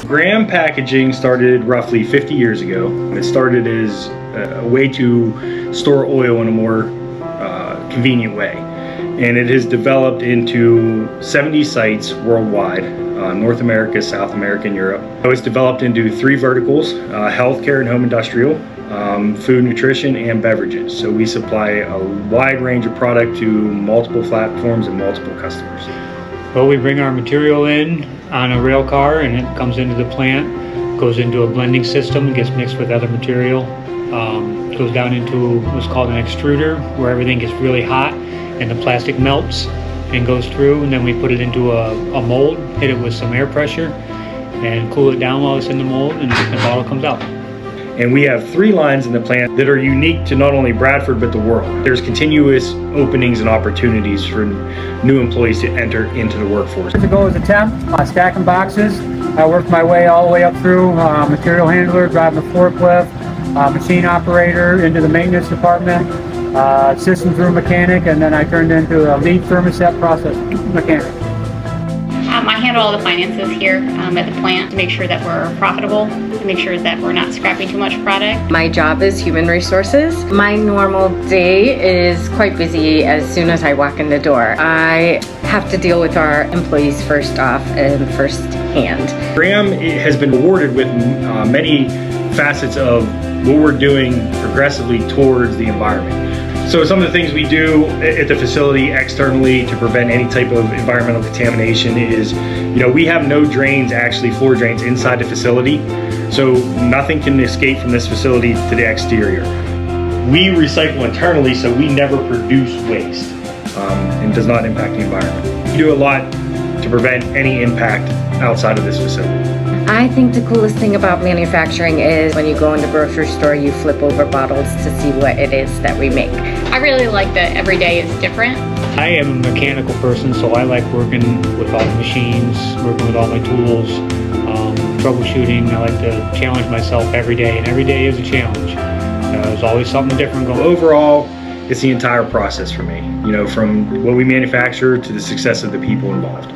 Graham packaging started roughly 50 years ago. It started as a way to store oil in a more convenient way. And it has developed into 70 sites worldwide, North America, South America, and Europe. It's developed into 3 verticals, healthcare and home industrial, food, nutrition, and beverages. So we supply a wide range of product to multiple platforms and multiple customers. Well, we bring our material in on a rail car and it comes into the plant, goes into a blending system and gets mixed with other material. Goes down into what's called an extruder, where everything gets really hot and the plastic melts and goes through, and then we put it into a mold, hit it with some air pressure and cool it down while it's in the mold, and the bottle comes out. And we have 3 lines in the plant that are unique to not only Bradford but the world. There's continuous openings and opportunities for new employees to enter into the workforce. Years ago as a temp, stacking boxes. I worked my way all the way up through material handler, driving a forklift, machine operator, into the maintenance department, systems room mechanic, and then I turned into a lead thermostat process mechanic. I handle all the finances here at the plant to make sure that we're profitable, to make sure that we're not scrapping too much product. My job is human resources. My normal day is quite busy as soon as I walk in the door. I have to deal with our employees first off and first hand. Graham has been awarded with many facets of what we're doing progressively towards the environment. So some of the things we do at the facility externally to prevent any type of environmental contamination is, we have no drains, actually floor drains inside the facility. So nothing can escape from this facility to the exterior. We recycle internally, so we never produce waste, and does not impact the environment. We do a lot to prevent any impact outside of this facility. I think the coolest thing about manufacturing is when you go in the grocery store, you flip over bottles to see what it is that we make. I really like that every day is different. I am a mechanical person, so I like working with all the machines, working with all my tools, troubleshooting. I like to challenge myself every day, and every day is a challenge. There's always something different going on. Overall, it's the entire process for me, from what we manufacture to the success of the people involved.